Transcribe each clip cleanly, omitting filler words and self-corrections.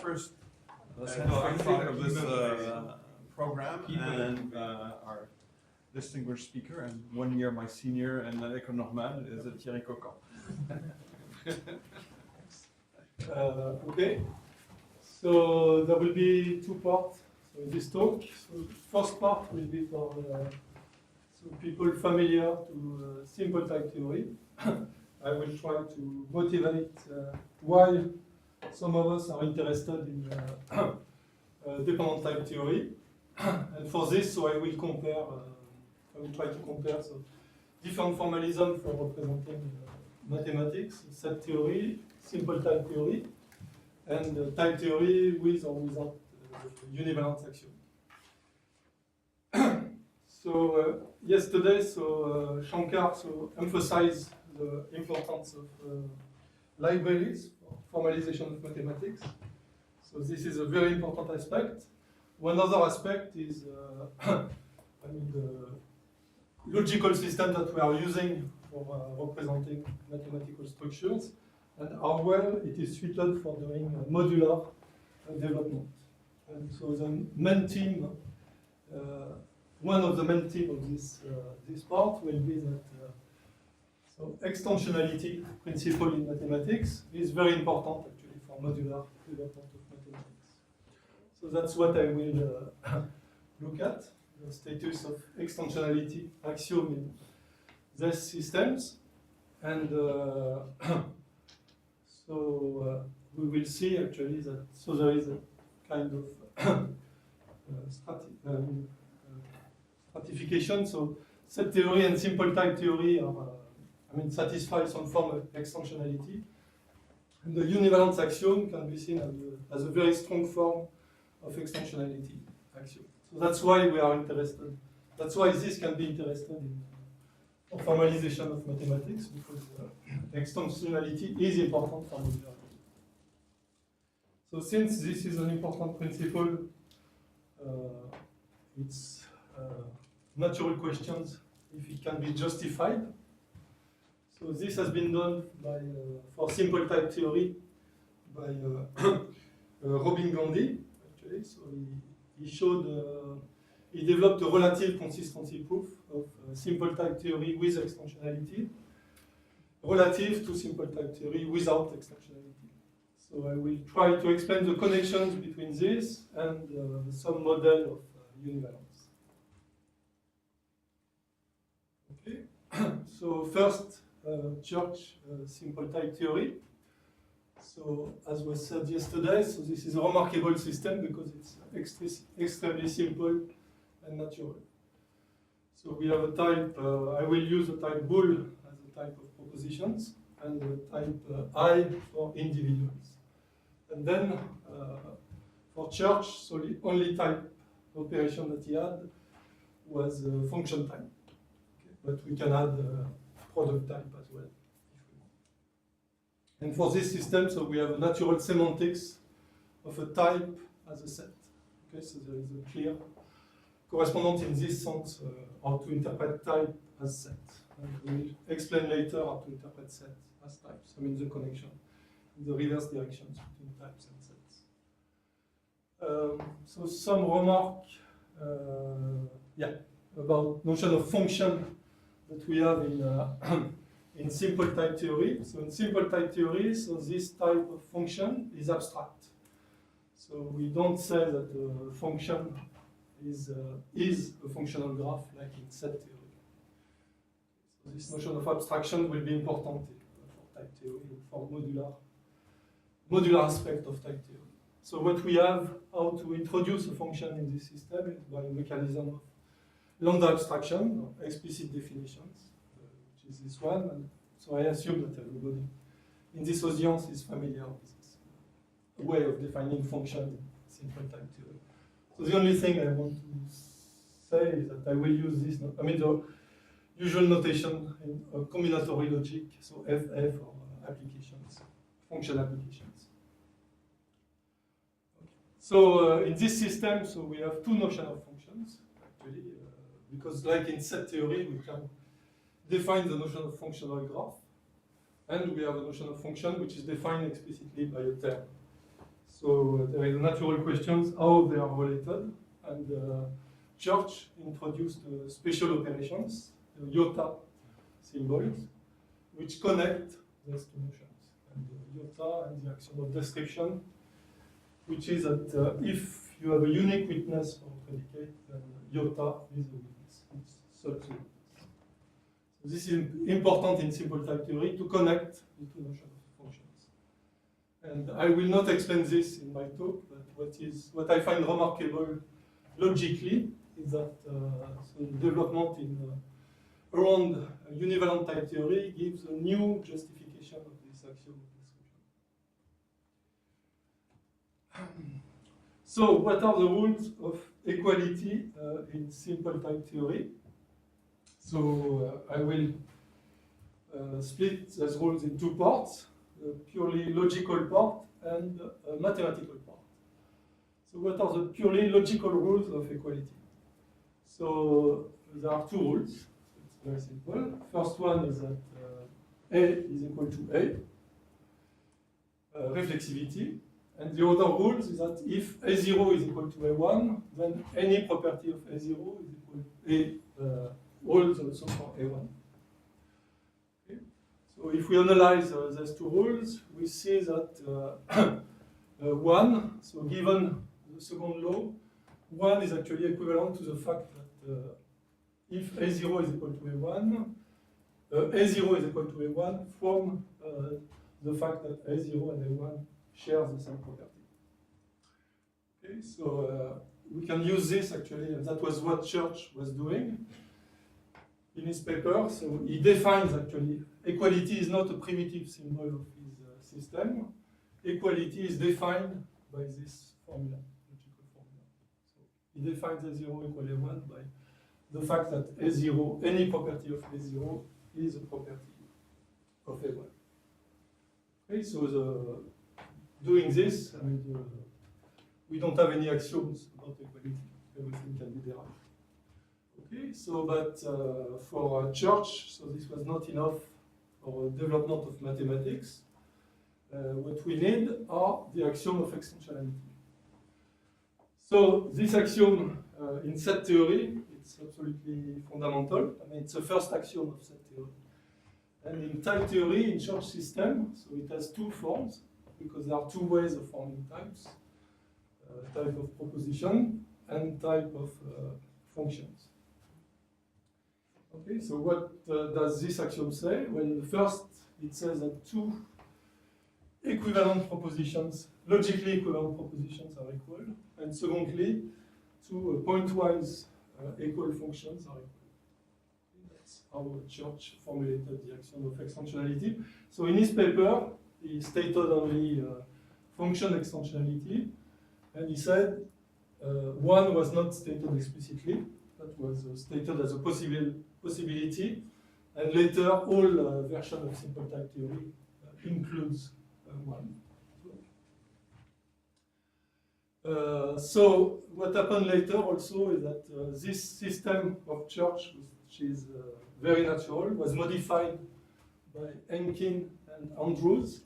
First, Let's I'm part of this program and our distinguished speaker, and 1 year my senior and École Normale is Thierry Coquan. Okay, so there will be two parts in this talk. So the first part will be for people familiar to simple type theory. I will try to motivate why some of us are interested in dependent type theory. And for this, so I will compare, I will try to compare different formalism for representing mathematics, set theory, simple type theory, and type theory with or without univalence axiom. So yesterday, Shankar emphasized the importance of libraries for formalization of mathematics. So this is a very important aspect. One other aspect is the logical system that we are using for representing mathematical structures, and how well it is suited for doing modular development. And so the main theme, one of the main themes of this part will be that extensionality principle in mathematics is very important actually for modular development of mathematics. So that's what I will look at, the status of extensionality axiom in these systems. And we will see actually that there is a kind of stratification. So set theory and simple type theory are, satisfy some form of extensionality. And the univalence axiom can be seen as a very strong form of extensionality axiom. So that's why we are interested. That's why this can be interested in formalization of mathematics, because extensionality is important for modular. So since this is an important principle, it's natural questions if it can be justified. So this has been done by, for simple type theory by Robin Gandhi, actually. So he showed, he developed a relative consistency proof of simple type theory with extensionality, relative to simple type theory without extensionality. So I will try to explain the connections between this and some model of univalence. Okay, so first, Church simple type theory. So as was said yesterday, so this is a remarkable system because it's extremely simple and natural. So we have a type, I will use a type bool as a type of propositions, and a type I for individuals. And then for Church, so the only type operation that he had was function type. Okay. But we can add product type as well, if we want. And for this system, so we have a natural semantics of a type as a set. Okay, so there is a clear correspondence in this sense how to interpret type as set. And we'll explain later how to interpret set as types. I mean the connection, the reverse directions between types and sets. So some remark, about notion of function that we have in simple type theory. So in simple type theory, so this type of function is abstract. So we don't say that the function is a functional graph like in set theory. So this notion of abstraction will be important for type theory, for modular aspect of type theory. So what we have, how to introduce a function in this system is by a mechanism of lambda abstraction, or explicit definitions, which is this one. And so I assume that everybody in this audience is familiar with this way of defining function in simple type theory. So the only thing I want to say is that I will use this, the usual notation in combinatory logic, so FF or applications, function applications. Okay. So in this system, so we have two notions of functions, actually. Because like in set theory, we can define the notion of functional graph, and we have a notion of function which is defined explicitly by a term. So there is a natural question how they are related, and Church introduced special operations, the iota symbols, which connect these two notions. And iota and the axiom of description, which is that if you have a unique witness for a predicate, then iota is a witness. It's such a witness. So this is important in simple type theory to connect the two notions of functions. And I will not explain this in my talk, but what I find remarkable logically is that the development in around univalent type theory gives a new justification of this axiom of description. So, what are the rules of equality in simple type theory? So, I will split those rules in two parts, a purely logical part and a mathematical part. So, what are the purely logical rules of equality? So, there are two rules. It's very simple. First one is that A is equal to A, reflexivity. And the other rule is that if A0 is equal to A1, then any property of A0 is equal to rules also for A1. Okay. So if we analyze these two rules, we see that 1, so given the second law, 1 is actually equivalent to the fact that if A0 is equal to A1, A0 is equal to A1 from the fact that A0 and A1 share the same property. Okay, so we can use this actually, and that was what Church was doing in his paper. So he defines actually equality is not a primitive symbol of his system. Equality is defined by this formula, logical formula. So he defines A0 equal A1 by the fact that A0, any property of A0 is a property of A1. Okay, so doing this, I mean, we don't have any axioms about equality. Everything can be derived. Okay, so but for Church, so this was not enough for development of mathematics. What we need are the axiom of extensionality. So this axiom in set theory, it's absolutely fundamental. I mean, it's the first axiom of set theory. And in type theory, in Church system, so it has two forms, because there are two ways of forming types, type of proposition and type of functions. Okay, so what does this axiom say? Well, first, it says that two equivalent propositions, logically equivalent propositions are equal, and secondly, two pointwise equal functions are equal. That's how Church formulated the axiom of extensionality. So in his paper, he stated only function extensionality, and he said one was not stated explicitly, that was stated as a possibility, and later all version of simple type theory includes one. So what happened later also is that this system of Church, which is very natural, was modified by Henkin and Andrews,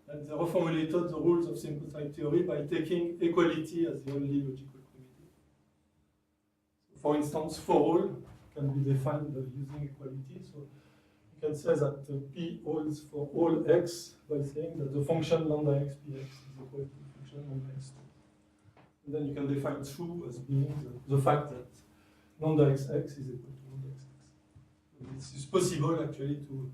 and they reformulated the rules of simple type theory by taking equality as the only logical primitive. So for instance, for all can be defined using equality. So you can say that P holds for all x by saying that the function lambda x px is equal to the function lambda x2. And then you can define true as being the fact that lambda xx is equal to lambda xx. It is possible actually to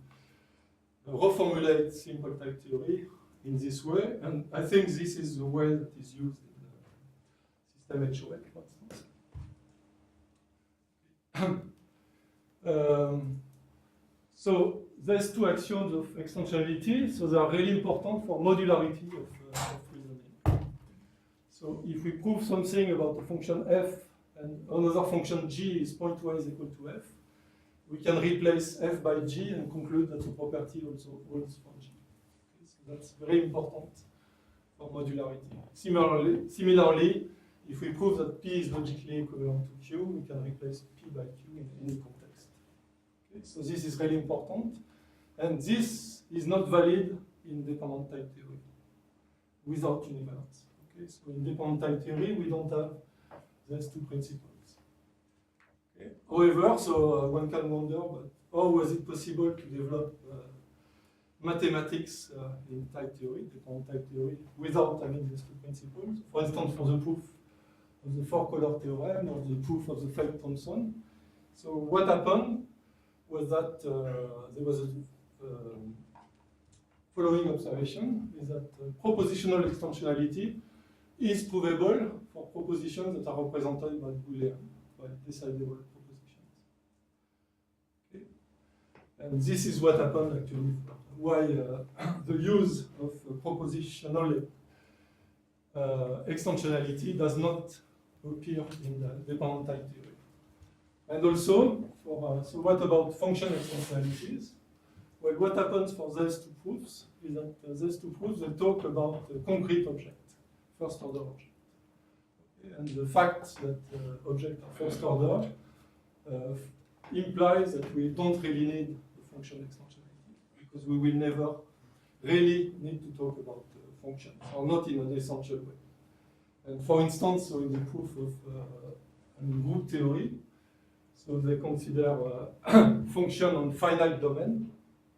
reformulate simple type theory in this way, and I think this is the way that is used in the system HOL, for instance. So there's two axioms of extensionality, so they are really important for modularity of reasoning. So if we prove something about a function f and another function g is pointwise equal to f, we can replace f by g and conclude that the property also holds for g. Okay, so that's very important for modularity. Similarly, if we prove that p is logically equivalent to q, we can replace p by q in any context. Okay, so this is really important, and this is not valid in dependent type theory without univalence. Okay, so in dependent type theory, we don't have these two principles. Okay. However, so one can wonder, but how was it possible to develop mathematics in type theory, dependent type theory, without having these two principles? For instance, for the proof of the four-color theorem or the proof of the Feld-Thomson. So what happened was that there was a following observation, is that propositional extensionality is provable for propositions that are represented by Boolean, by decidable propositions. Okay. And this is what happened actually, why the use of propositional extensionality does not appear in the dependent type theory. And also, so what about function extensionalities? Well, what happens for those two proofs is that those two proofs, they talk about a concrete object, first order object. Okay, and the fact that objects are first order implies that we don't really need the function extensionality, because we will never really need to talk about functions, or not in an essential way. And for instance, so in the proof of group theory, so they consider function on finite domain,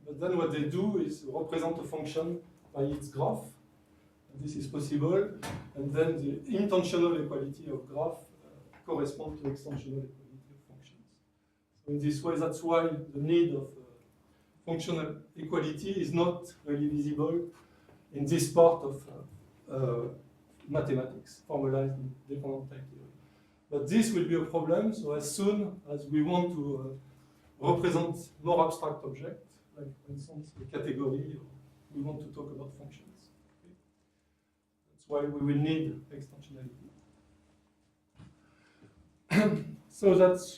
but then what they do is represent a function by its graph. And this is possible, and then the intentional equality of graph corresponds to extensional equality of functions. So in this way, that's why the need of functional equality is not really visible in this part of mathematics, formalized in dependent type theory. But this will be a problem, so as soon as we want to represent more abstract objects, like for instance a category, or we want to talk about functions. Okay. That's why we will need extensionality. So that's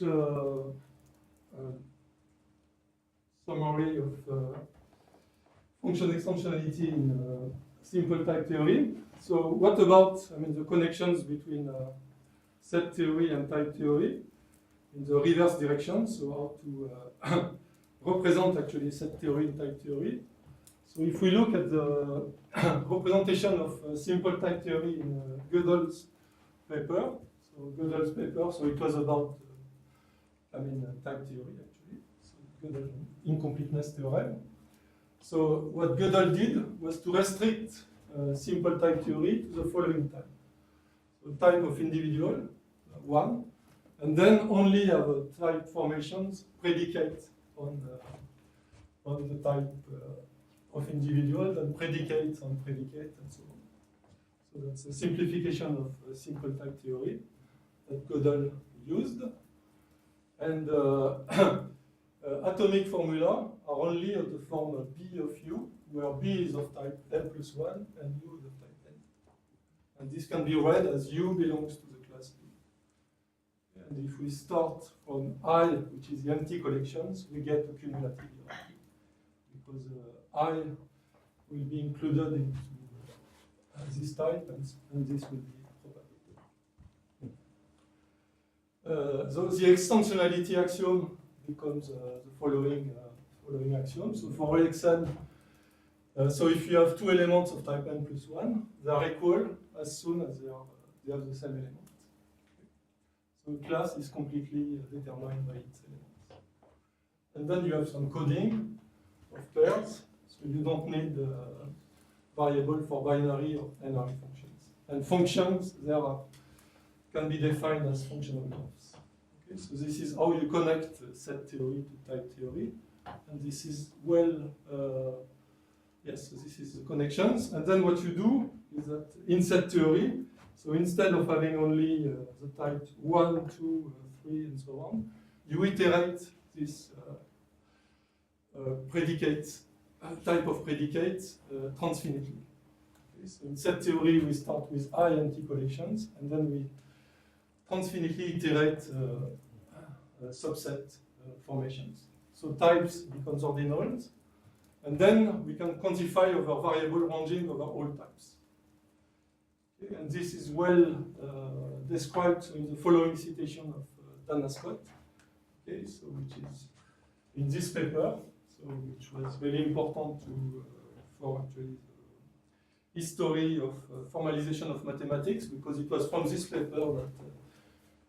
summary of function extensionality in simple type theory. So what about, the connections between set theory and type theory in the reverse direction? So how to represent actually set theory and type theory. So if we look at the representation of simple type theory in Gödel's paper, so it was about type theory actually, so Gödel incompleteness theorem. So what Gödel did was to restrict simple type theory to the following type. So type of individual, one, and then only have type formations predicate on the type of individual, then predicate on predicate, and so on. So that's a simplification of simple type theory that Gödel used. And atomic formula are only of the form of B of U, where B is of type n+1 and U is of type n. And this can be read as U belongs to the class B. And if we start from I, which is the empty collections, we get a cumulative hierarchy, because I will be included into this type, and this will be probability. So the extensionality axiom becomes the following axiom. So for LXN, so if you have two elements of type n+1, they are equal as soon as they have the same element. So the class is completely determined by its elements. And then you have some coding of pairs, so you don't need variable for binary or n-ary functions. And functions can be defined as functional graphs. Okay, so this is how you connect set theory to type theory, and this is so this is the connections. And then what you do is that in set theory, so instead of having only the type 1, 2, 3, and so on, you iterate this type of predicates transfinitely. Okay, so in set theory, we start with I empty collections, and then we transfinitely iterate subset formations. So types becomes ordinals, and then we can quantify over variable ranging over all types. Okay, and this is well described in the following citation of Dana Scott, okay, so which is in this paper, so which was very important for actually history of formalization of mathematics, because it was from this paper that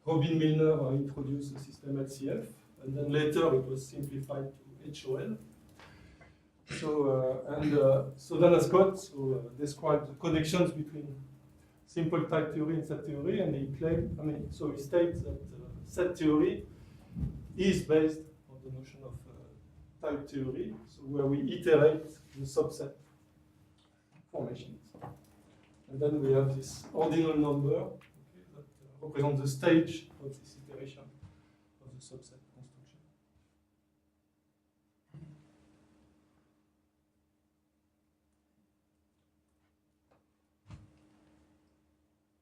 Robin Milner introduced the system LCF, and then later it was simplified to HOL. So Dana Scott described the connections between simple type theory and set theory, and he claimed, so he states that set theory is based on the notion of type theory, so where we iterate the subset formations. And then we have this ordinal number, okay, that represents the stage of this iteration of the subset construction.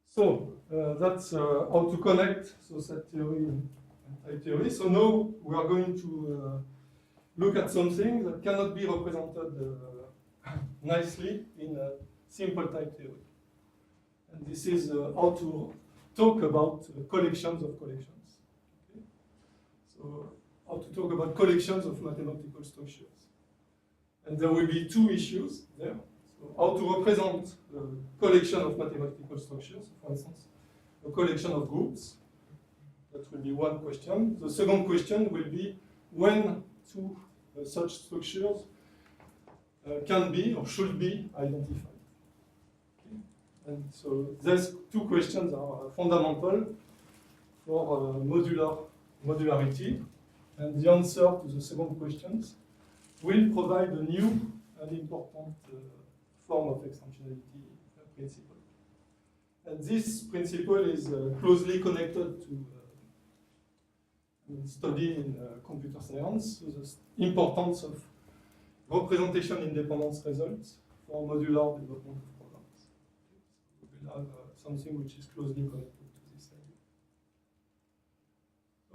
So that's how to connect set theory and type theory. So now we are going to look at something that cannot be represented nicely in a simple type theory. And this is how to talk about collections of collections. Okay? So how to talk about collections of mathematical structures. And there will be two issues there. So how to represent a collection of mathematical structures, for instance, a collection of groups. That will be one question. The second question will be when two such structures can be or should be identified. Okay? And so these two questions are fundamental for modularity, and the answer to the second questions will provide a new and important form of extensionality principle. And this principle is closely connected to study in computer science, so the importance of representation independence results for modular development of programs. So we will have something which is closely connected to this idea.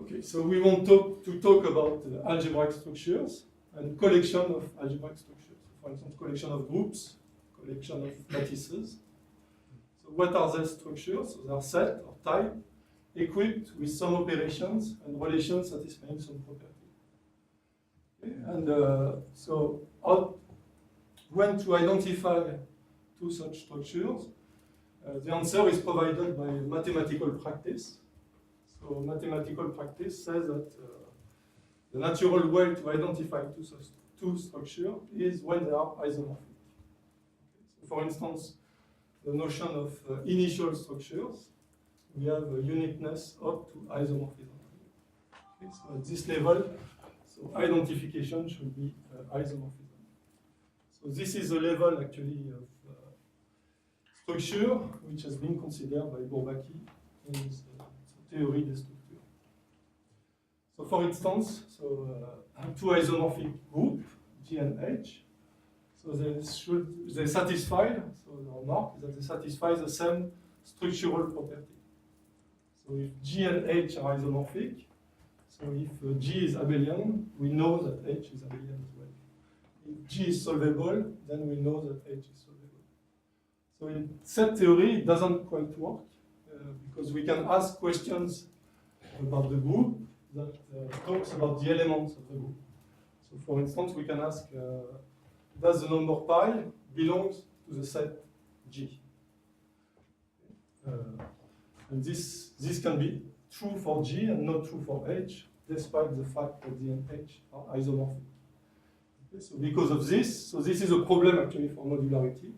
Okay, so we want to talk about algebraic structures and collection of algebraic structures. For instance, collection of groups, collection of lattices. So what are these structures? So they are set or type equipped with some operations and relations satisfying some property. Okay? And so when to identify two such structures, the answer is provided by mathematical practice. So mathematical practice says that the natural way to identify two structures is when they are isomorphic. Okay? So for instance, the notion of initial structures, we have a uniqueness up to isomorphism. Okay, so at this level, so identification should be isomorphism. So this is a level actually of structure which has been considered by Bourbaki in his theory des structures. So for instance, two isomorphic group, G and H, so they satisfy, so the remark is that they satisfy the same structural property. So if G and H are isomorphic, so if G is abelian, we know that H is abelian as well. If G is solvable, then we know that H is solvable. So in set theory, it doesn't quite work, because we can ask questions about the group that talks about the elements of the group. So for instance, we can ask, does the number pi belongs to the set G? And this can be true for G and not true for H, despite the fact that G and H are isomorphic. Okay, so because of this, so this is a problem actually for modularity.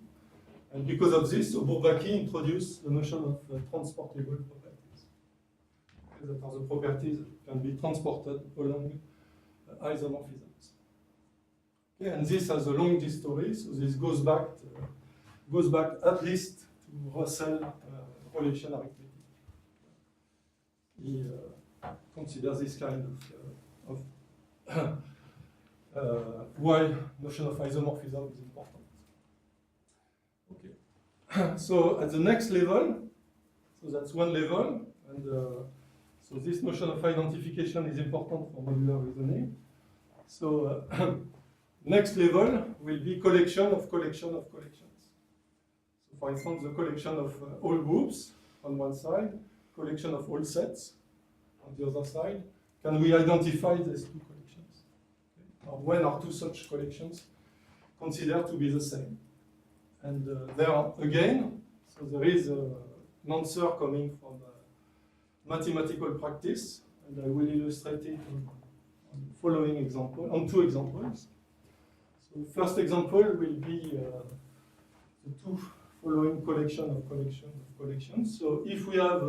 And because of this, so Bourbaki introduced the notion of transportable properties. Okay, that are the properties that can be transported along isomorphisms. Okay, and this has a long history, so this goes back at least to Russell relation arithmetic. He considers this kind of why notion of isomorphism is important. Okay, so at the next level, so that's one level, and so this notion of identification is important for modular reasoning. So next level will be collection of collections. So for instance, the collection of all groups on one side, collection of all sets on the other side. Can we identify these two collections? Okay. Or when are two such collections considered to be the same? And there again, so there is an answer coming from mathematical practice, and I will illustrate it on the following example, on two examples. So first example will be the two following collections. So if we have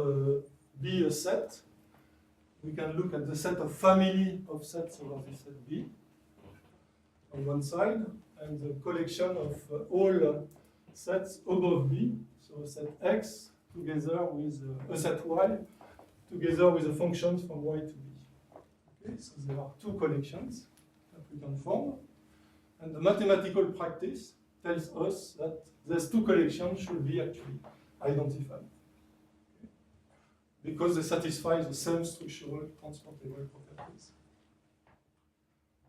B a set, we can look at the set of family of sets over the set B on one side, and the collection of all sets above B, so a set X together with a set Y together with the functions from Y to B. Okay, so there are two collections that we can form, and the mathematical practice tells us that these two collections should be actually identified, okay, because they satisfy the same structural transportable properties.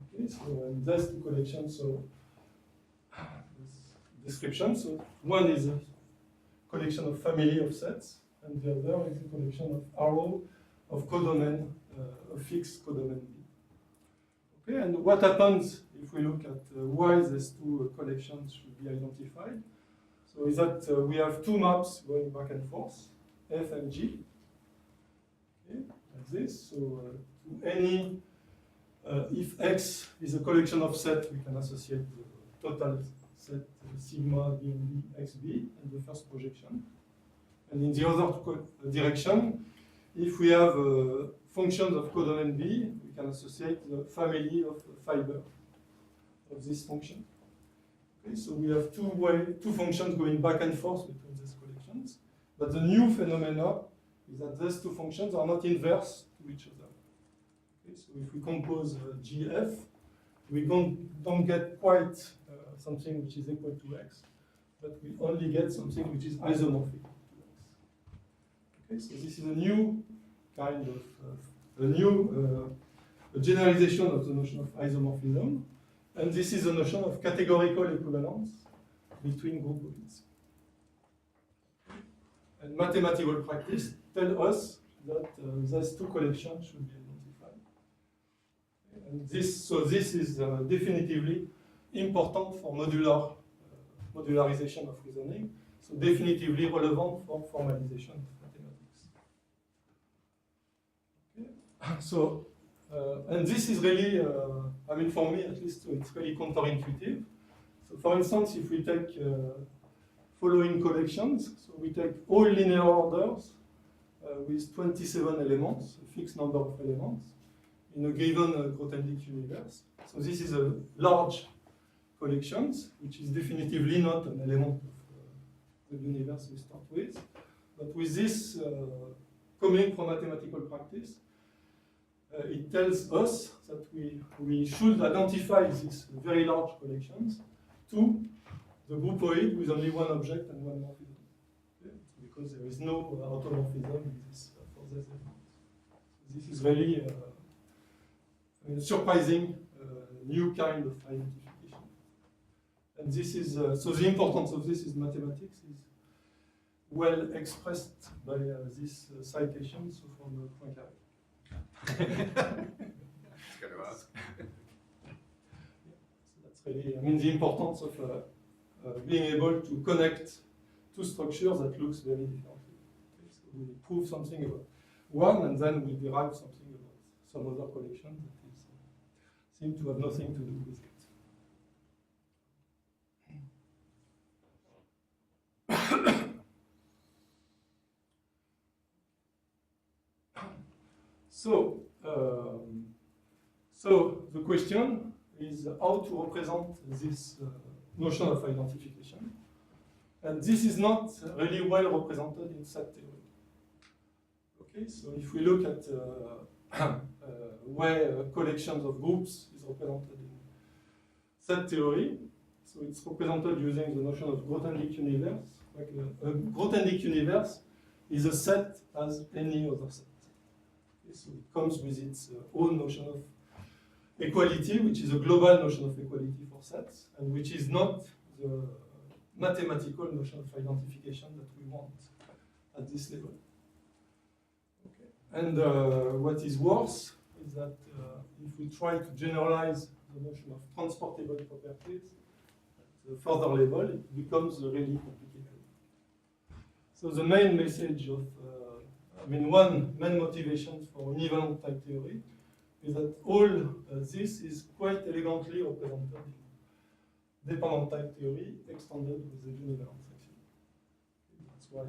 Okay, so and these two collections, so description. So one is a collection of family of sets, and the other is a collection of arrow of codomain, a fixed codomain B. Okay, and what happens if we look at why these two collections should be identified? So is that we have two maps going back and forth, F and G. Okay, like this. So to any, if X is a collection of sets, we can associate the total set sigma BNB XB and the first projection. And in the other direction, if we have functions of codomain B, we can associate the family of fiber of this function. Okay, so we have two functions going back and forth between these collections. But the new phenomena is that these two functions are not inverse to each other. Okay, so if we compose GF, we don't get quite something which is equal to X, but we only get something which is isomorphic to X. Okay, so this is a new kind of, a generalization of the notion of isomorphism, and this is a notion of categorical equivalence between group bodies. And mathematical practice tells us that these two collections should be identified. And this is definitively important for modularization of reasoning, so definitively relevant for formalization of mathematics. Okay. So, and this is really, I mean, for me at least, it's really counterintuitive. So, for instance, if we take following collections, so we take all linear orders with 27 elements, a fixed number of elements, in a given Grothendieck universe. So this is a large collections, which is definitively not an element of the universe we start with. But with this coming from mathematical practice, it tells us that we should identify these very large collections to the groupoid with only one object and one morphism. Okay? Because there is no automorphism in this, for this element. This is really a surprising new kind of identification. And this is, so the importance of this is mathematics is well expressed by this citation, so from Poincaré. It's going to ask. So that's really, I mean, the importance of being able to connect two structures that looks very different. Okay, so we prove something about one, and then we derive something about some other collection that is, seem to have nothing to do with it. So the question is how to represent this notion of identification. And this is not really well represented in set theory. Okay, so if we look at where collections of groups is represented in set theory, so it's represented using the notion of Grothendieck universe. Like a Grothendieck universe is a set as any other set. Okay, so it comes with its own notion of equality, which is a global notion of equality for sets, and which is not the mathematical notion of identification that we want at this level. Okay. And what is worse is that if we try to generalize the notion of transportable properties, the further level, it becomes really complicated. So the main message of, one main motivation for univalent type theory is that all this is quite elegantly represented in dependent type theory extended with the univalent section. That's why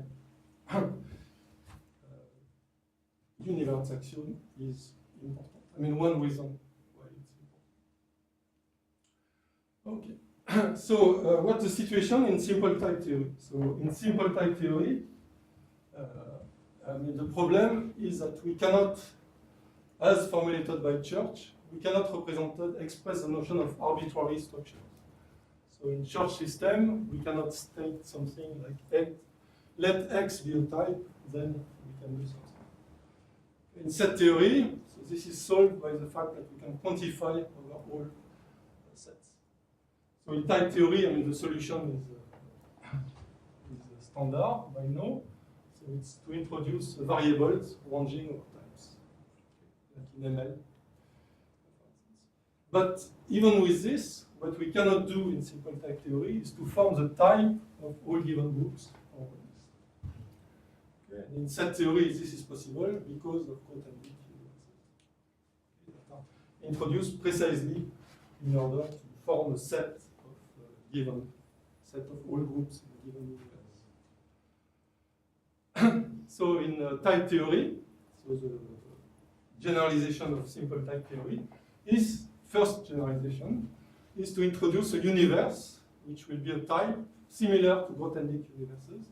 univalent section is important. One reason why it's important. Okay. So what's the situation in simple type theory? So in simple type theory, the problem is that we cannot, as formulated by Church, we cannot express the notion of arbitrary structures. So in Church system, we cannot state something like let X be a type, then we can do something. In set theory, so this is solved by the fact that we can quantify over all sets. So in type theory, the solution is standard by now. So it's to introduce variables ranging over types, like in ML. But even with this, what we cannot do in simple type theory is to form the type of all given groups. Okay. And in set theory, this is possible because of Grothendieck that are introduced precisely in order to form a set of given set of all groups in a given universe. So in type theory, so the generalization of simple type theory is first generalization is to introduce a universe which will be a type similar to Grothendieck universes.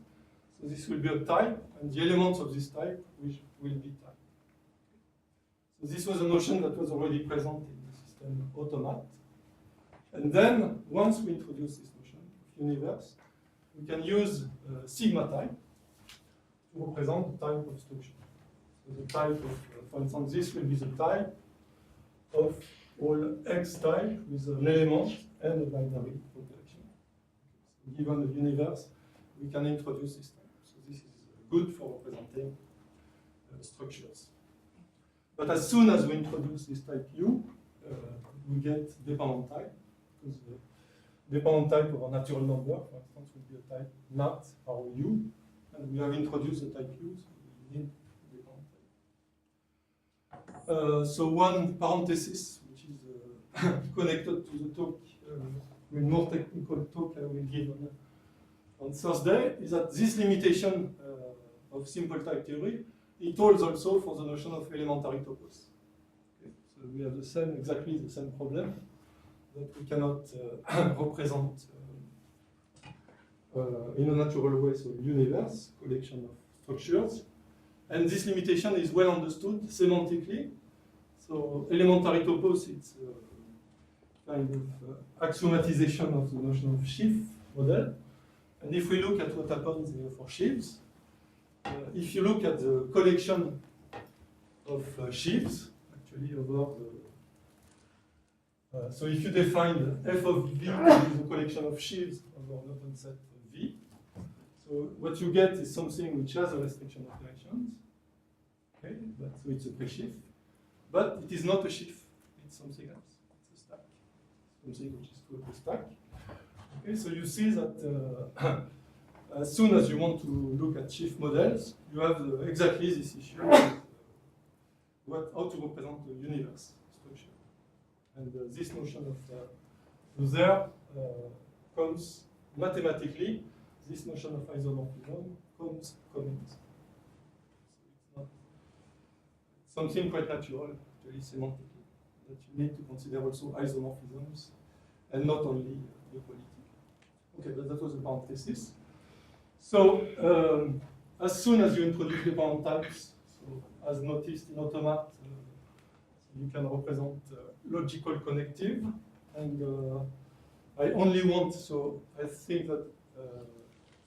So this will be a type, and the elements of this type which will be type. So this was a notion that was already present in the system Automat. And then once we introduce this notion of universe, we can use sigma type to represent the type of structure. So the type of, for instance, this will be the type of all X type with an element and a binary operation. So given the universe, we can introduce this type. So this is good for representing structures. But as soon as we introduce this type U, we get dependent type, because the dependent type of a natural number, for instance, will be a type NAT or U, and we have introduced the type U, so we need dependent type. So one parenthesis, which is connected to the talk, more technical talk I will give on Thursday, is that this limitation of simple type theory, it holds also for the notion of elementary topos. Okay. So we have exactly the same problem, that we cannot represent in a natural way, so universe, collection of structures. And this limitation is well understood semantically. So elementary topos, it's a kind of axiomatization of the notion of sheaf model. And if we look at what happens for sheaves, if you look at the collection of sheaves, actually over the so if you define f of v as a collection of sheaves over an open set of v, so what you get is something which has a restriction of directions. Okay, so it's a pre-sheaf, but it is not a sheaf. It's something else. It's a stack, something which is called a stack. Okay, so you see that as soon as you want to look at sheaf models, you have exactly this issue: how to represent the universe structure. And this notion of there comes mathematically. This notion of isomorphism comes coming. So it's not something quite natural, actually, semantically, that you need to consider also isomorphisms and not only equality. Okay, but that was a parenthesis. So as soon as you introduce dependent types, so as noticed in Automat, you can represent logical connective, and I only want, so I think that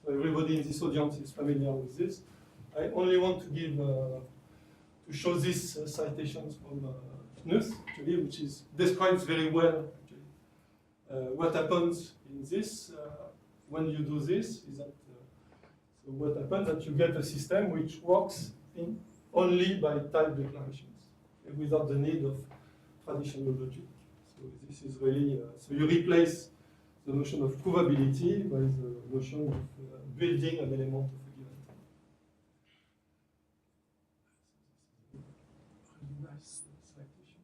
everybody in this audience is familiar with this. I only want to give, to show these citations from Knuth, actually, which describes very well actually, what happens in this when you do this. Is that so what happens that you get a system which works only by type declarations, without the need of traditional logic. So this is really so you replace the notion of provability by the notion of building an element of a given type. Really nice citation.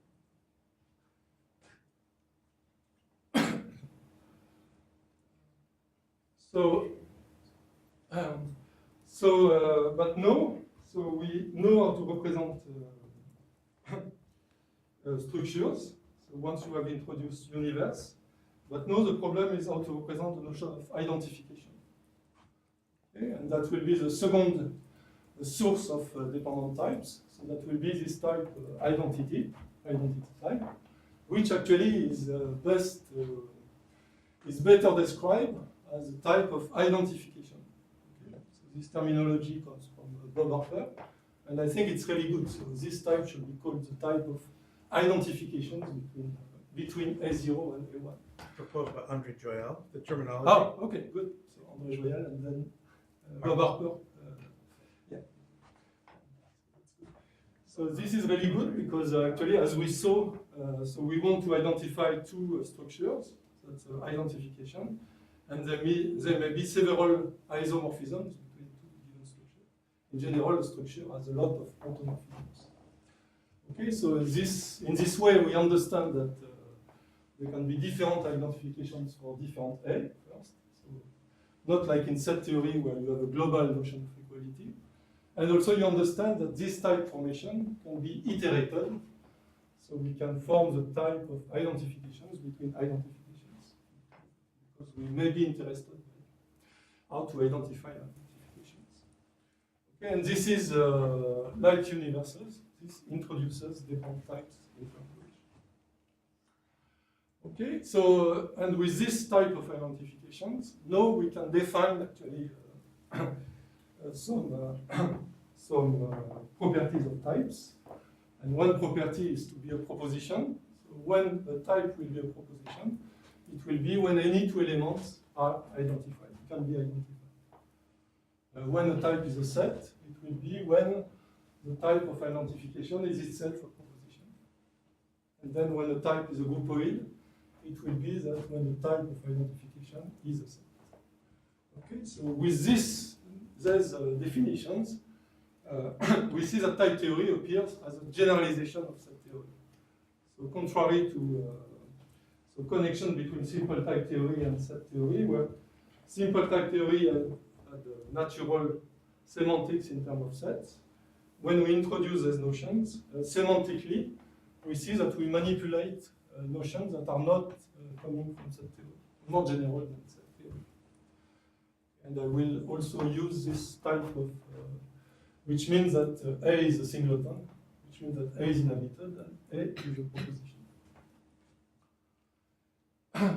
But no, so we know how to represent structures. So once you have introduced universe, but now the problem is how to represent the notion of identification. Okay? And that will be the second source of dependent types. So that will be this type identity type, which actually is is better described as a type of identification. Okay? So this terminology comes from Bob Harper, and I think it's really good. So this type should be called the type of identifications between A0 and A1. Proposed by Andre Joyal, the terminology. Oh, okay, good. So Andre Joyal and then Bob Harper. Yeah. So this is really good because actually, as we saw, so we want to identify two structures. That's identification, and there may be several isomorphisms between two given structures. In general, a structure has a lot of automorphisms. Okay, so in this way, we understand that there can be different identifications for different A first. So not like in set theory where you have a global notion of equality. And also you understand that this type formation can be iterated. So we can form the type of identifications between identifications. Because we may be interested in how to identify identifications. Okay, and this is like universals. This introduces different types in calculation. Okay, so, and with this type of identifications, now we can define actually some properties of types. And one property is to be a proposition. So when a type will be a proposition, it will be when any two elements are identified, can be identified. When a type is a set, it will be when the type of identification is itself a proposition. And then when a type is a groupoid, it will be that when the type of identification is a set. Okay, so with these definitions, we see that type theory appears as a generalization of set theory. So contrary to the connection between simple type theory and set theory, where simple type theory had natural semantics in terms of sets, when we introduce these notions, semantically, we see that we manipulate notions that are not coming from set theory, more general than set theory. And I will also use this type of, which means that A is a singleton, which means that A is inhabited, and A is a proposition.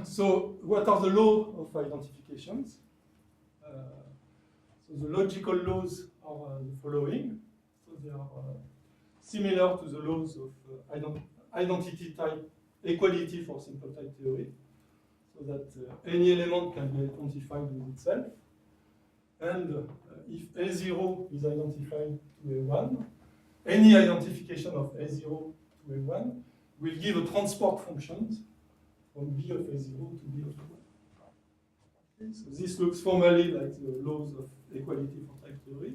So what are the laws of identifications? So the logical laws are the following. So they are similar to the laws of identity type equality for simple type theory, so that any element can be identified with itself. And if A0 is identified to A1, any identification of A0 to A1 will give a transport function from B of A0 to B of A1. Okay, so this looks formally like the laws of equality for type theory.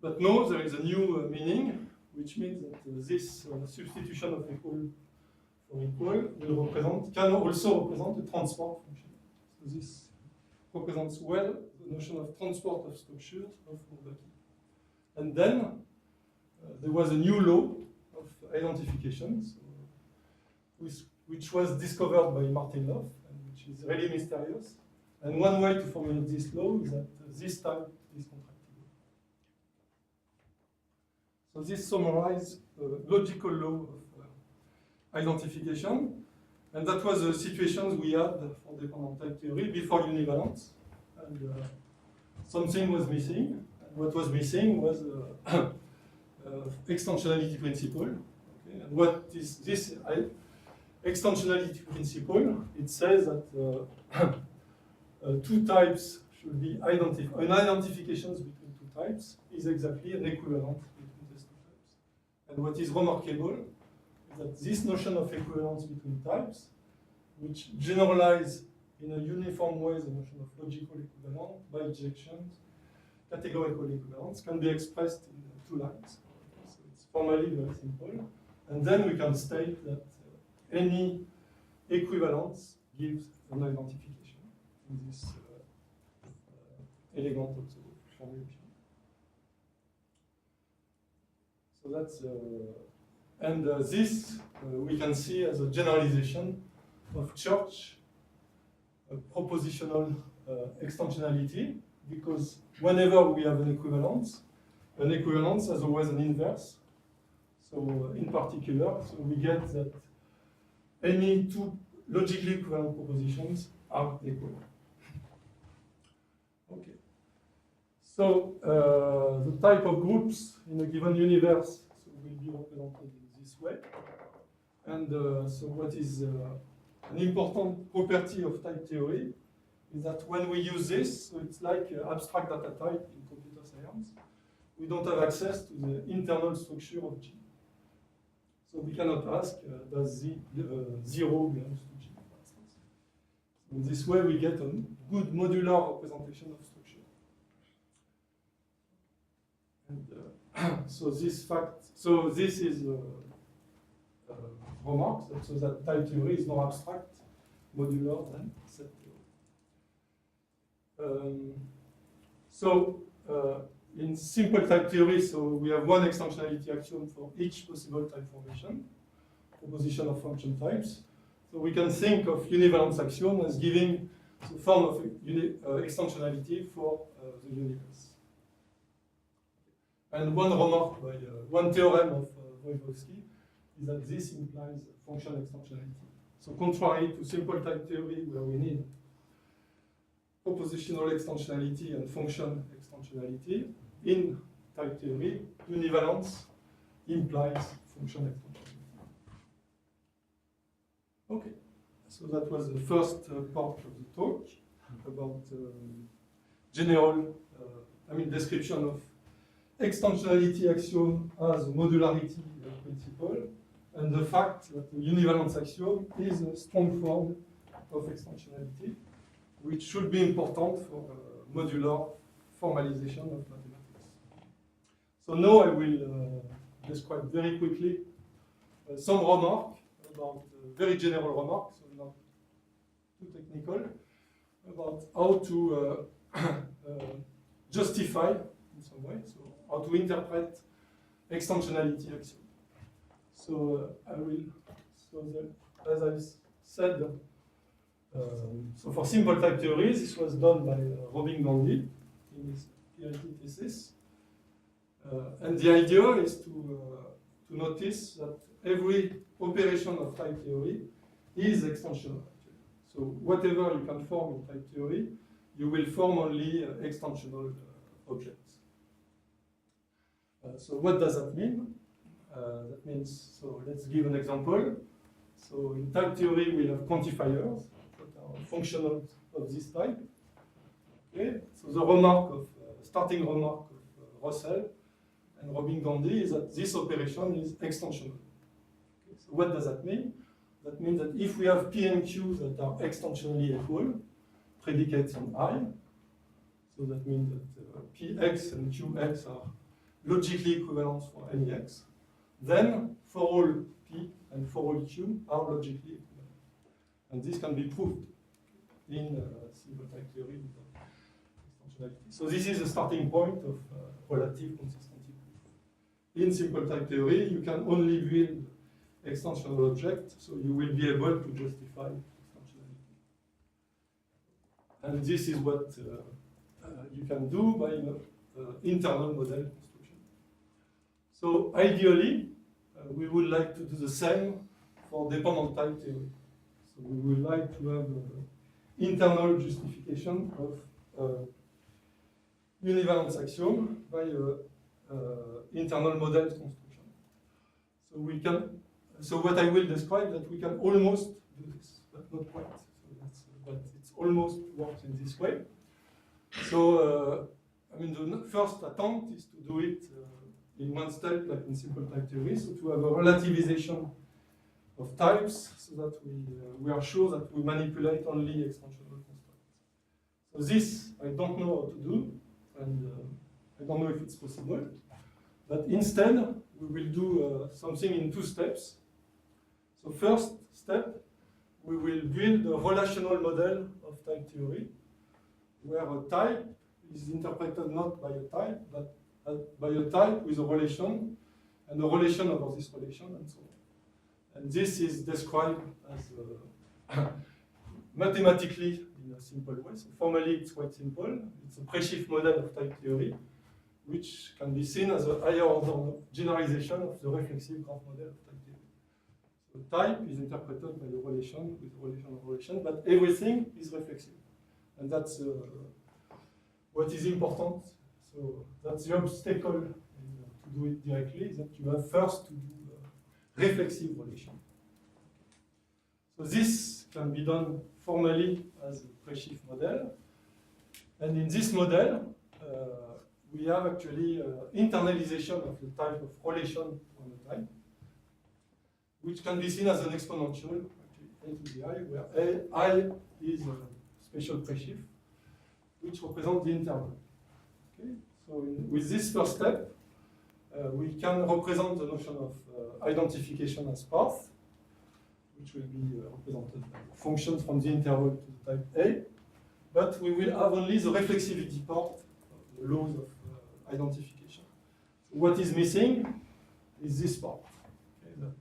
But now there is a new meaning, which means that this substitution of equal for equal can also represent a transport function. So this represents well the notion of transport of structures of Bourbaki. And then there was a new law of identification, so, which was discovered by Martin Löf, and which is really mysterious. And one way to formulate this law is that this type is contractible. So this summarizes the logical law of identification, and that was the situations we had for dependent type theory before univalence. And something was missing. And what was missing was extensionality principle. Okay? And what is this extensionality principle? It says that two types should be identified. An identification between two types is exactly an equivalent between these two types. And what is remarkable is that this notion of equivalence between types, which generalize in a uniform way the notion of logical equivalence, bijections, categorical equivalence can be expressed in 2 lines. So it's formally very simple. And then we can state that any equivalence gives an identification in this elegant also formulation. So that's, this we can see as a generalization of Church propositional extensionality, because whenever we have an equivalence has always an inverse. So in particular, so we get that any 2 logically equivalent propositions are equal. Okay. So the type of groups in a given universe will be represented in this way. And so what is an important property of type theory is that when we use this, so it's like abstract data type in computer science, we don't have access to the internal structure of G. So we cannot ask, does 0 belongs to G, for instance. In this way, we get a good modular representation of structure. And so this is remarks, so that type theory is more abstract, modular than set theory. In simple type theory, so we have one extensionality axiom for each possible type formation, proposition of function types. So we can think of univalence axiom as giving the form of extensionality for the universe. And one remark by one theorem of Voivovsky is that this implies function extensionality. So contrary to simple type theory, where we need propositional extensionality and function extensionality, in type theory, univalence implies function extensionality. Okay, so that was the first part of the talk about general, description of extensionality axiom as a modularity principle, and the fact that the univalence axiom is a strong form of extensionality, which should be important for modular formalization of mathematics. So now I will describe very quickly some remarks about very general remarks, so not too technical, about how to justify in some way, so how to interpret extensionality axiom. So I will, as I said, so for simple type theory, this was done by Robin Gandy in his PhD thesis. And the idea is to notice that every operation of type theory is extensional. So whatever you can form in type theory, you will form only extensional objects. So what does that mean? That means, so let's give an example. So in type theory, we have quantifiers that are functional of this type. Okay? So the remark of, starting remark of Russell and Robin Gandy is that this operation is extensional. Okay? So what does that mean? That means that if we have P and Q that are extensionally equal, predicates on I, so that means that Px and Qx are logically equivalent for any x, then for all P and for all Q are logically equivalent. And this can be proved in simple type theory with extensionality. So this is the starting point of relative consistency proof. In simple type theory, you can only build extensional object, so you will be able to justify extensionality. And this is what you can do by internal model construction. So ideally, we would like to do the same for dependent type theory. So we would like to have internal justification of univalence axiom by internal model construction. So we can. So what I will describe that we can almost do this, but not quite. So that's, but it's almost works in this way. So I mean, the first attempt is to do it in one step, like in simple type theory. So to have a relativization of types so that we are sure that we manipulate only extensional constraints. So this I don't know how to do, and I don't know if it's possible. But instead, we will do something in 2 steps. So first step, we will build a relational model of type theory, where a type is interpreted not by a type, but by a type with a relation, and a relation over this relation, and so on. And this is described as mathematically in a simple way. So formally, it's quite simple. It's a Preshift model of type theory, which can be seen as a higher order generalization of the reflexive graph model of type theory. So type is interpreted by a relation with a relation of relation, but everything is reflexive. And that's what is important. So that's the obstacle to do it directly, is that you have first to do reflexive relation. So this can be done formally as a Preshift model. And in this model, we have actually internalization of the type of relation on the type, which can be seen as an exponential, actually a to the I, where I is a special Preshift, which represents the interval. Okay? So with this first step, we can represent the notion of identification as path, which will be represented by functions from the interval to the type A, but we will have only the reflexivity part, the laws of identification. So what is missing is this part, okay, that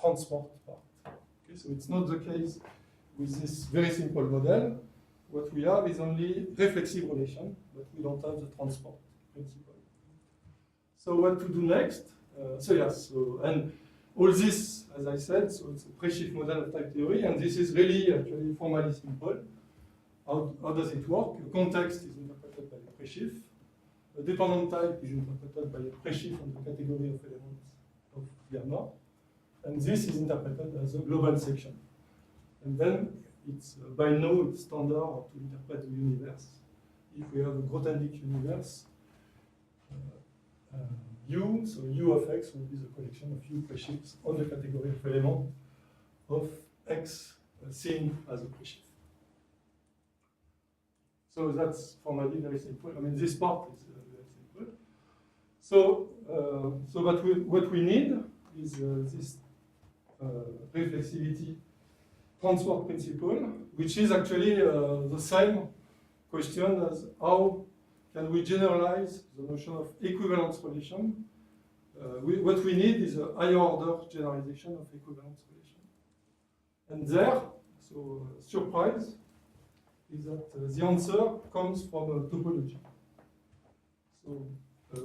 transport part. Okay, so it's not the case with this very simple model. What we have is only reflexive relation, but we don't have the transport principle. So what to do next? And all this, as I said, so it's a Preshift model of type theory, and this is really actually formally simple. How does it work? The context is interpreted by the Preshift. The dependent type is interpreted by a Preshift on the category of elements of gamma, and this is interpreted as a global section. And then it's by now it's standard to interpret the universe. If we have a Grothendieck universe, U, so U of X will be the collection of U Preshifts on the category of element of X seen as a Preshift. So that's formally very simple. I mean, this part is very simple. So, what we need is this reflexivity transport principle, which is actually the same question as how can we generalize the notion of equivalence relation. What we need is a higher order generalization of equivalence relation. And there, so surprise, is that the answer comes from a topology. So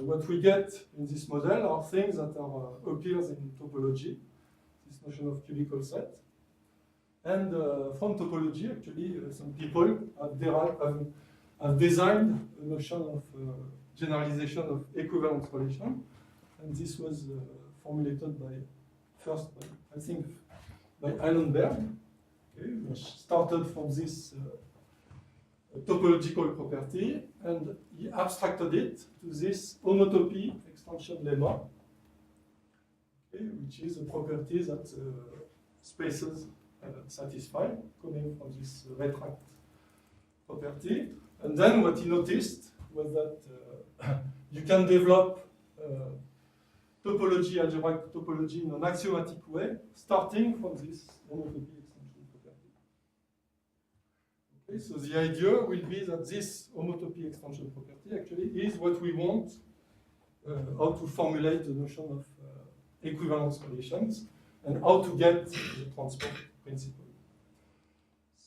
what we get in this model are things that are appears in topology, this notion of cubical set. And from topology, actually, some people have designed a notion of generalization of equivalence relation. And this was formulated I think, by Eilenberg, okay, which started from this topological property, and he abstracted it to this homotopy extension lemma, okay, which is a property that spaces satisfy, coming from this retract property. And then what he noticed was that you can develop topology, algebraic topology, in an axiomatic way, starting from this homotopy extension property. Okay, so the idea will be that this homotopy extension property actually is what we want, how to formulate the notion of equivalence relations, and how to get the transport principle.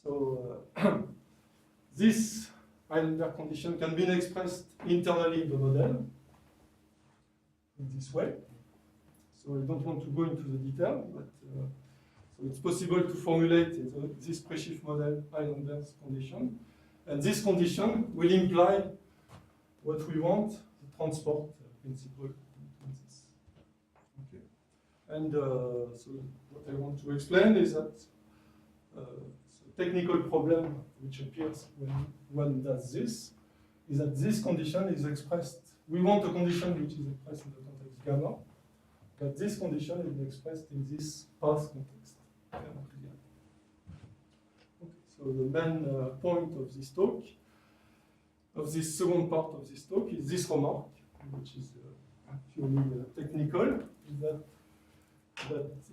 So this Eilenberg condition can be expressed internally in the model in this way. So I don't want to go into the detail, but so it's possible to formulate this Preshift model Eilenberg's condition, and this condition will imply what we want, the transport principle in this. Okay. And so what I want to explain is that the technical problem which appears when one does this is that this condition is expressed. We want a condition which is expressed in the context gamma, that this condition is expressed in this path context. Okay, so the main point of this talk, of this second part of this talk, is this remark, which is purely technical, is that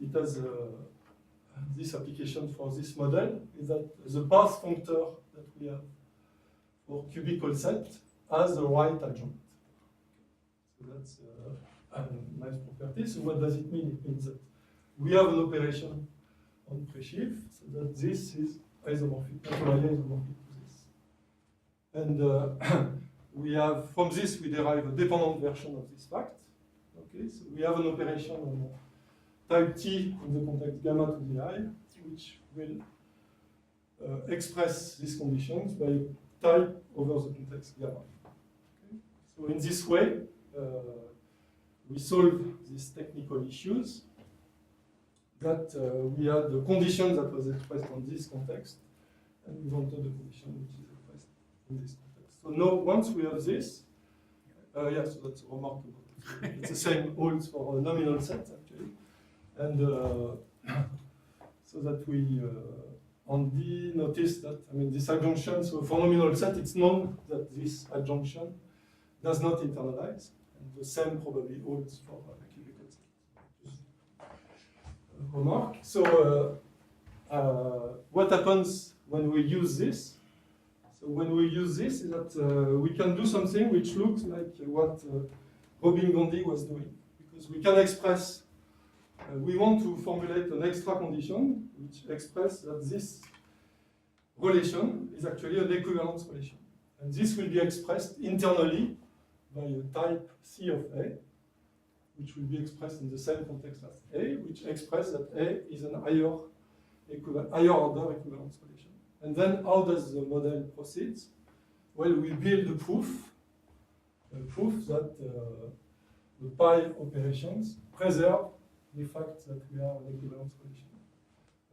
it has this application for this model, is that the path functor that we have for cubical set has the right adjunct. So that's a nice property. So what does it mean? It means that we have an operation on Presheaf, so that this is isomorphic, naturally isomorphic to this. And we have, from this, we derive a dependent version of this fact. Okay, so we have an operation on type T in the context gamma to the I, which will express these conditions by type over the context gamma. Okay? So in this way, we solve these technical issues that we had the condition that was expressed on this context, and we wanted the condition which is expressed in this context. So now, once we have this, yeah, so that's remarkable. It's the same holds for a nominal set, actually. And so that we on D notice that, I mean, this adjunction, so for nominal set, it's known that this adjunction does not internalize, and the same probably holds for cubical set. Just a remark. So what happens when we use this? So when we use this, is that we can do something which looks like what Robin Gandhi was doing, because we can express. We want to formulate an extra condition which expresses that this relation is actually an equivalence relation. And this will be expressed internally by a type C of A, which will be expressed in the same context as A, which expresses that A is an higher order equivalence relation. And then how does the model proceed? Well, we build a proof that the pi operations preserve the fact that we are an equivalence relation.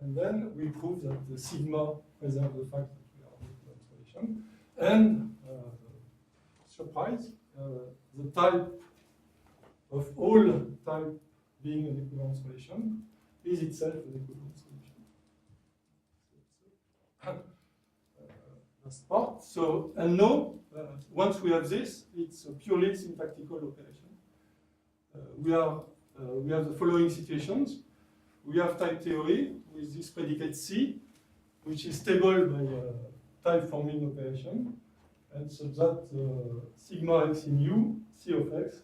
And then we prove that the sigma preserves the fact that we are an equivalence relation. And, surprise, the type of all type being an equivalence relation is itself an equivalence relation. Last part. So, and now, once we have this, it's a purely syntactical operation. We have the following situations. We have type theory with this predicate C, which is stable by type forming operation, and so that sigma x in U, C of x,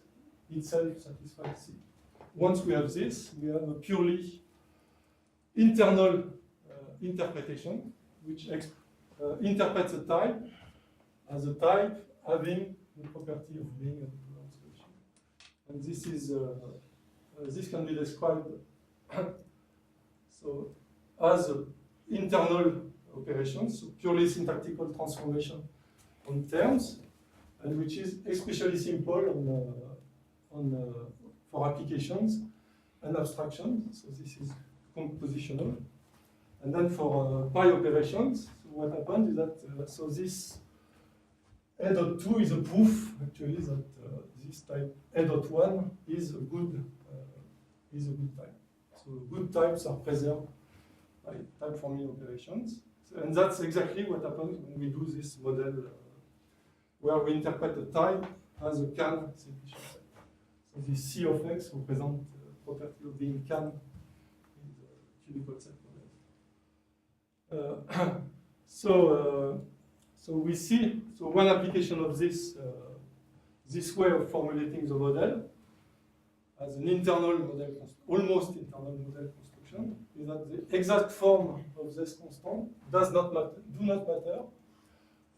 itself satisfies C. Once we have this, we have a purely internal interpretation, which interprets a type as a type having the property of being an equivalence relation. And this is this can be described so as internal operations, so purely syntactical transformation on terms, and which is especially simple for applications and abstractions. So this is compositional. And then for pi operations, so what happens is that so this A.2 is a proof actually that this type A.1 is a good type. So good types are preserved by type forming operations. So, and that's exactly what happens when we do this model where we interpret a type as a can simplification set. So this C of x represents the property of being can in the cubical set model. So we see, so one application of this this way of formulating the model as an internal model, almost internal model construction, is that the exact form of this constant do not matter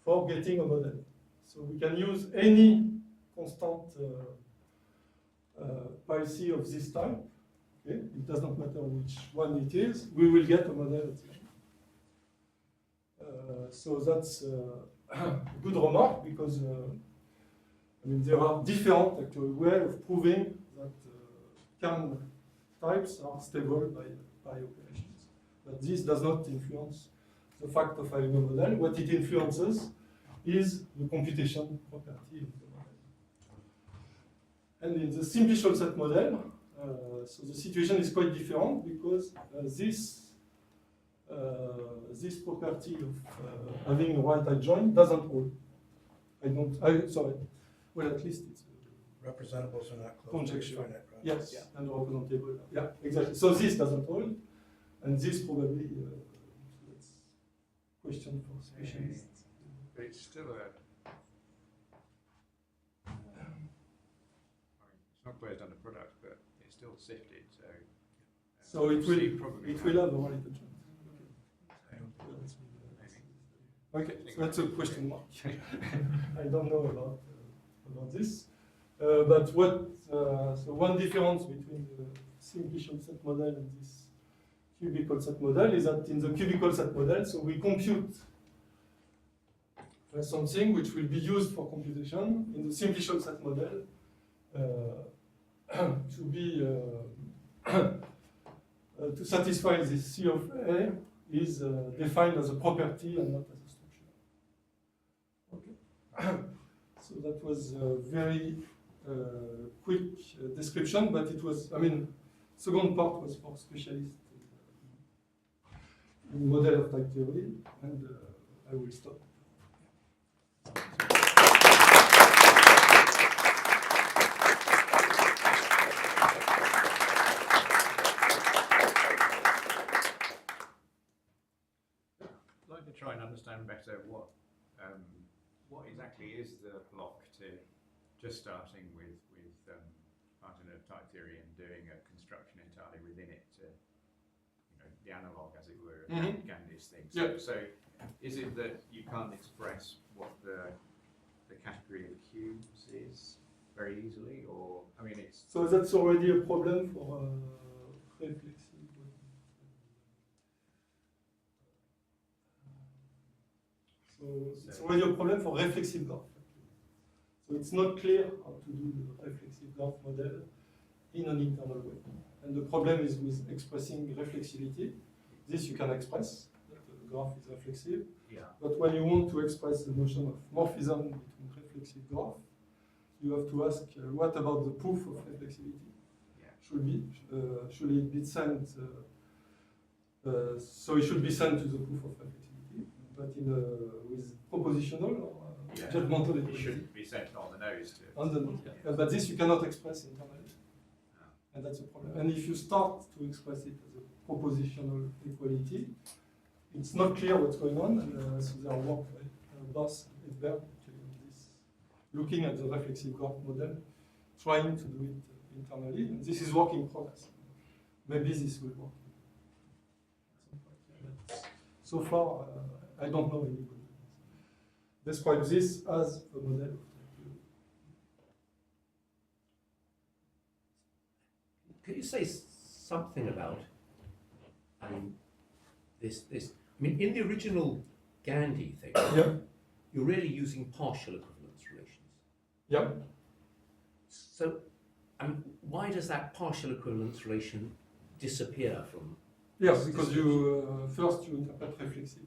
for getting a model. So we can use any constant pi c of this type. Okay? It does not matter which one it is. We will get a model at the end. So that's a good remark because I mean there are different actual ways of proving that can types are stable by pi operations. But this does not influence the fact of having a model. What it influences is the computation property of the model. And in the simplicial set model, So the situation is quite different because this property of having a right adjoint doesn't hold. Sorry. Well, at least it's Representables are not close to Conjecture. finite products. yes, Yeah. and representable. Yeah, exactly. So this doesn't hold, and this probably that's question for specialists. But it's still it's not closed under product, but it's still sifted, so. So it C will probably it will have a right adjoint. maybe. Okay, so that's a question mark. I don't know about this. But so one difference between the simplification set model and this cubical set model is that in the cubical set model, so we compute something which will be used for computation. In the simplification set model, to satisfy this C of A is defined as a property and not as a structure. Okay. So that was a very quick description, but it was, I mean, second part was for specialists in model of type theory, and I will stop. I'd like to try and understand better what exactly is the block to just starting with Martin of type theory and doing a construction entirely within it to, the analog, as it were, of Mhm. Gandhi's thing. Yeah. So is it that you can't express what the category of cubes is very easily, or I mean it's So that's already a problem for reflexive. So it's already a problem for reflexive graph. So it's not clear how to do the reflexive graph model in an internal way. And the problem is with expressing reflexivity. This you can express, that the graph is reflexive. yeah. But when you want to express the notion of morphism between reflexive graph, you have to ask, what about the proof of reflexivity? Yeah. Should it be sent? So it should be sent to the proof of reflexivity, but with propositional or Yeah. judgmental It equality. should be sent on the nose to. On the nose, yeah. But this you cannot express internally, and that's a problem. And if you start to express it as a propositional equality, it's not clear what's going on. And so there are work by Boss and Edberg actually on this, looking at the reflexive graph model, trying to do it internally. And this is work in progress. Maybe this will work. But so far, I don't know anybody. Describe this as a model. Could you say something about this? I mean, in the original Gandhi thing, Yeah. you're really using partial equivalence relations. Yeah. So, why does that partial equivalence relation disappear from? Yes, because you first you interpret reflexively.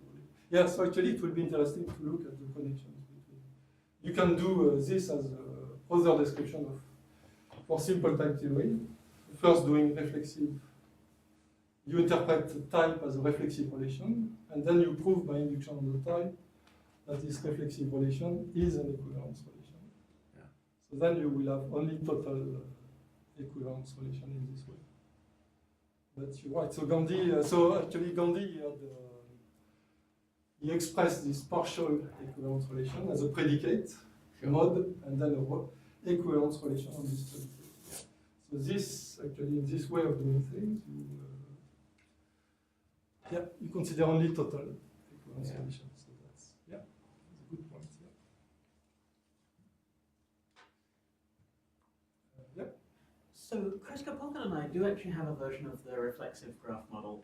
Yeah, so actually it will be interesting to look at the connections between. You can do this as other description of for simple type theory. First doing reflexive, you interpret the type as a reflexive relation, and then you prove by induction on the type that this reflexive relation is an equivalence relation. Yeah. So then you will have only total equivalence relation in this way. But you're right. So Gandhi, Gandhi he expressed this partial equivalence relation as a predicate mode, and then a equivalence relation on this predicate. So this actually, in this way of doing things, you consider only total equivalence relation. So that's a good point. Yeah. So Kreska Pocket and I do actually have a version of the reflexive graph model,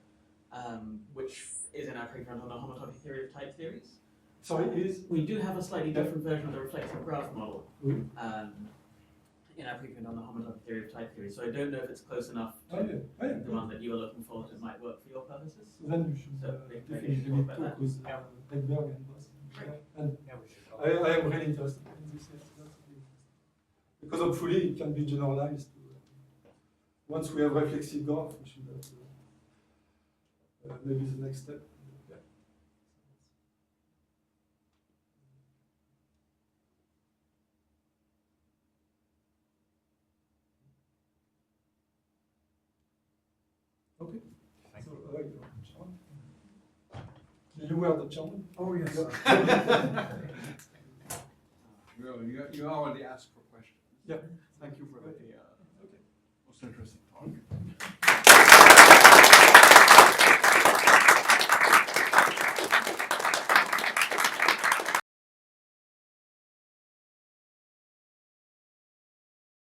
which is in our preprint on the homotopy theory of type theories. Sorry, is We do have a slightly different version of the reflexive graph model Oui. in our preprint on the homotopy theory of type theory. So I don't know if it's close enough to yeah. the one that you were looking for that it might work for your purposes. So then you should So maybe definitely talk about talk that. with Edberg and Boss. And Yeah, we should. I am really interested in this, yes, that's really interesting. Because hopefully it can be generalized to once we have reflexive graph, we should have maybe the next step. Yeah. Okay. Thank So, you. you were the chairman. Oh, yes. You already asked for questions. Yeah. Thank you for the most interesting talk.